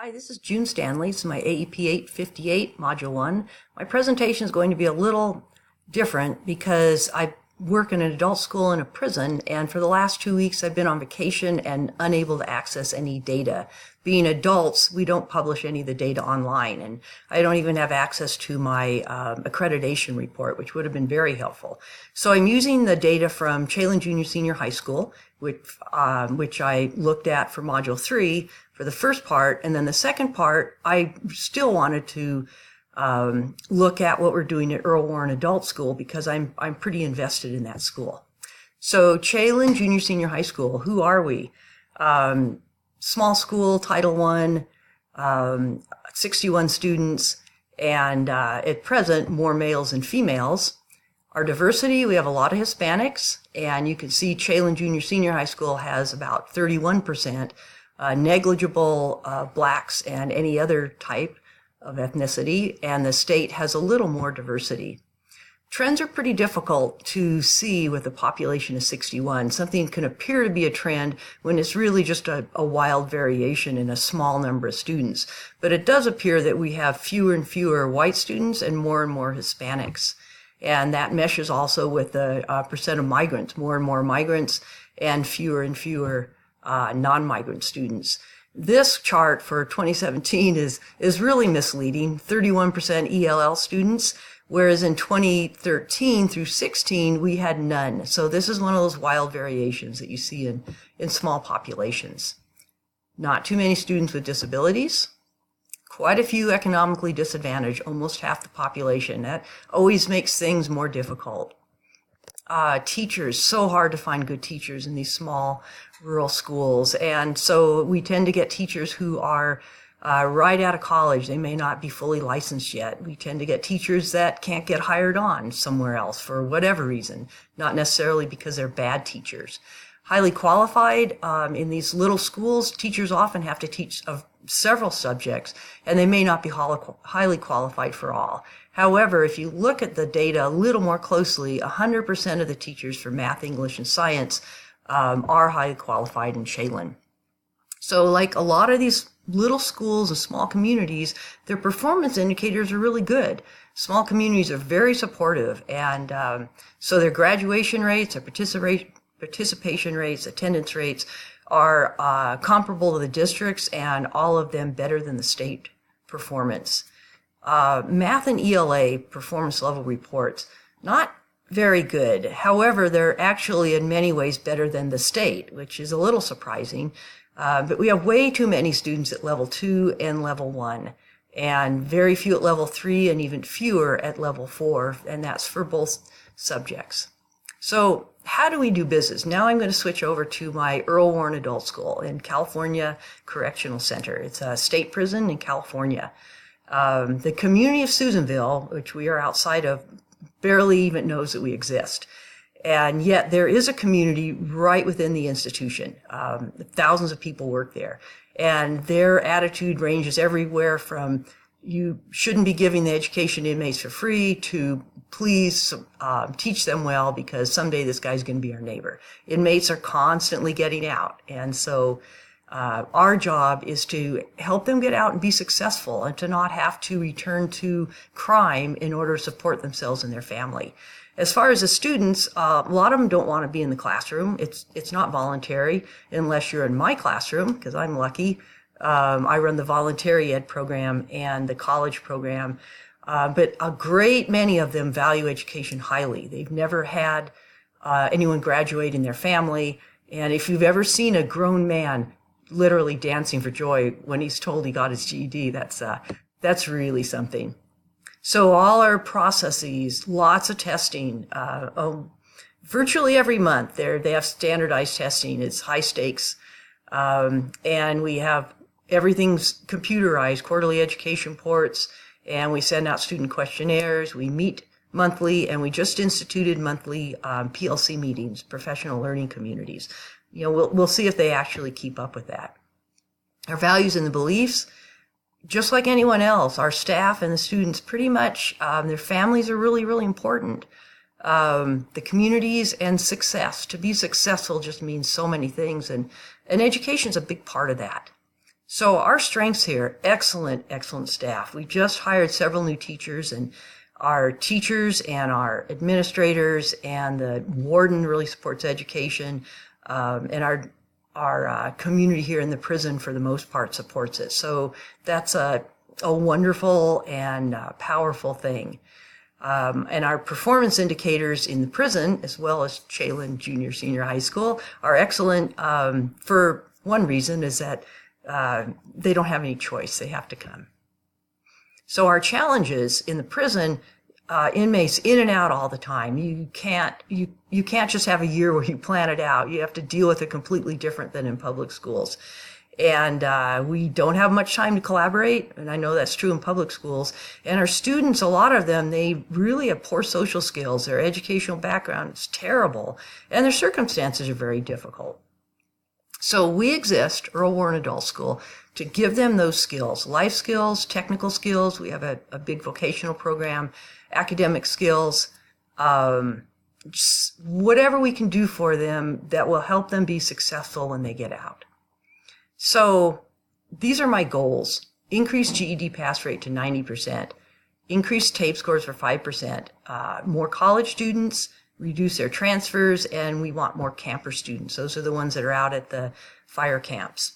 Hi, this is June Stanley. This is my AEP 858, Module 1. My presentation is going to be a little different because I work in an adult school and a prison, and for the last 2 weeks I've been on vacation and unable to access any data. Being adults, we don't publish any of the data online, and I don't even have access to my accreditation report, which would have been very helpful. So I'm using the data from Chalin Junior Senior High School, which I looked at for Module 3 for the first part, and then the second part, I still wanted to look at what we're doing at Earl Warren Adult School because I'm pretty invested in that school. So Chalin Junior Senior High School, who are we? Small school, Title I, 61 students, and at present, more males than females. Our diversity, we have a lot of Hispanics, and you can see Chalin Junior Senior High School has about 31%, negligible blacks and any other type of ethnicity, and the state has a little more diversity. Trends are pretty difficult to see with a population of 61. Something can appear to be a trend when it's really just a wild variation in a small number of students. But it does appear that we have fewer and fewer white students and more Hispanics. And that meshes also with the percent of migrants, more and more migrants and fewer non-migrant students. This chart for 2017 is really misleading, 31% ELL students, whereas in 2013 through 16, we had none. So this is one of those wild variations that you see in small populations. Not too many students with disabilities, quite a few economically disadvantaged, almost half the population. That always makes things more difficult. Teachers, so hard to find good teachers in these small rural schools. And so we tend to get teachers who are right out of college. They may not be fully licensed yet. We tend to get teachers that can't get hired on somewhere else for whatever reason, not necessarily because they're bad teachers. Highly qualified, in these little schools, teachers often have to teach several subjects, and they may not be highly qualified for all. However, if you look at the data a little more closely, 100% of the teachers for math, English, and science are highly qualified in Chalin. So like a lot of these little schools and small communities, their performance indicators are really good. Small communities are very supportive, and so their graduation rates, their participation rates, attendance rates are comparable to the districts, and all of them better than the state performance. Math and ELA performance level reports, not very good. However, they're actually in many ways better than the state, which is a little surprising. But we have way too many students at level 2 and level 1, and very few at level 3 and even fewer at level 4, and that's for both subjects. So how do we do business? Now I'm going to switch over to my Earl Warren Adult School in California Correctional Center. It's a state prison in California. The community of Susanville, which we are outside of, barely even knows that we exist. And yet there is a community right within the institution. Thousands of people work there. And their attitude ranges everywhere from you shouldn't be giving the education to inmates for free to please teach them well because someday this guy's going to be our neighbor. Inmates are constantly getting out. And so our job is to help them get out and be successful and to not have to return to crime in order to support themselves and their family. As far as the students, a lot of them don't want to be in the classroom. It's not voluntary unless you're in my classroom, because I'm lucky. I run the voluntary ed program and the college program. But a great many of them value education highly. They've never had anyone graduate in their family. And if you've ever seen a grown man literally dancing for joy when he's told he got his GED, that's really something. So all our processes, lots of testing, virtually every month they have standardized testing. It's high stakes. And we have everything's computerized, quarterly education reports, and we send out student questionnaires. We meet monthly, and we just instituted monthly PLC meetings, professional learning communities. You know, we'll see if they actually keep up with that. Our values and the beliefs, just like anyone else, our staff and the students pretty much, their families are really, really important. The communities and success. To be successful just means so many things, and education is a big part of that. So our strengths here, excellent staff. We just hired several new teachers, and our teachers and our administrators and the warden really supports education, and our community here in the prison for the most part supports it. So that's a wonderful and powerful thing. And our performance indicators in the prison, as well as Chelan Junior Senior High School, are excellent for one reason, is that they don't have any choice. They have to come. So our challenges in the prison, inmates in and out all the time. You can't just have a year where you plan it out. You have to deal with it completely different than in public schools. And we don't have much time to collaborate, and I know that's true in public schools. And our students, a lot of them, they really have poor social skills. Their educational background is terrible, and their circumstances are very difficult. So we exist, Earl Warren Adult School, to give them those skills, life skills, technical skills. We have a big vocational program, academic skills, just whatever we can do for them that will help them be successful when they get out. So these are my goals. Increase GED pass rate to 90%, increase TAPE scores for 5%, more college students, reduce their transfers, and we want more camper students. Those are the ones that are out at the fire camps.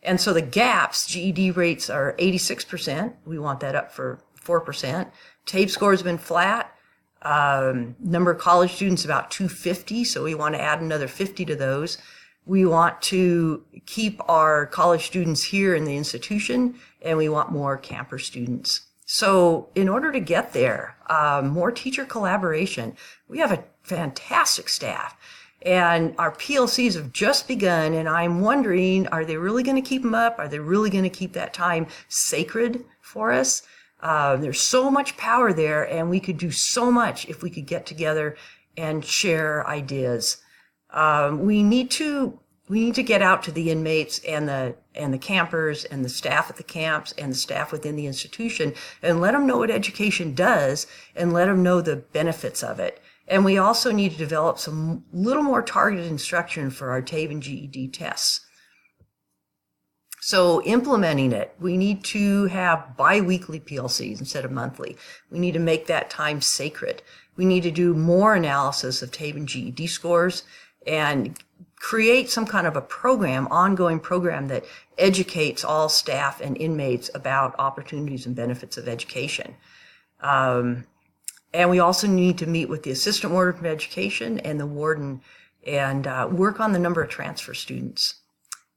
And so the gaps, GED rates are 86%. We want that up for 4%. TAPE scores have been flat. Number of college students about 250, so we want to add another 50 to those. We want to keep our college students here in the institution, and we want more camper students. So in order to get there, more teacher collaboration. We have a fantastic staff, and our PLCs have just begun, and I'm wondering, are they really going to keep them up? Are they really going to keep that time sacred for us? There's so much power there, and we could do so much if we could get together and share ideas. We need to get out to the inmates and the campers and the staff at the camps and the staff within the institution and let them know what education does and let them know the benefits of it. And we also need to develop some little more targeted instruction for our TABE and GED tests. So implementing it, we need to have bi-weekly PLCs instead of monthly. We need to make that time sacred. We need to do more analysis of TABE and GED scores and create some kind of a program, ongoing program that educates all staff and inmates about opportunities and benefits of education. And we also need to meet with the assistant warden of education and the warden and work on the number of transfer students.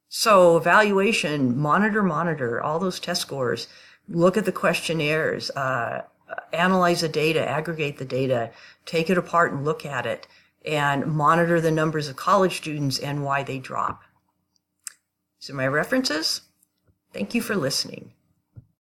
So evaluation, monitor all those test scores, look at the questionnaires, analyze the data, aggregate the data, take it apart and look at it, and monitor the numbers of college students and why they drop. So my references, thank you for listening.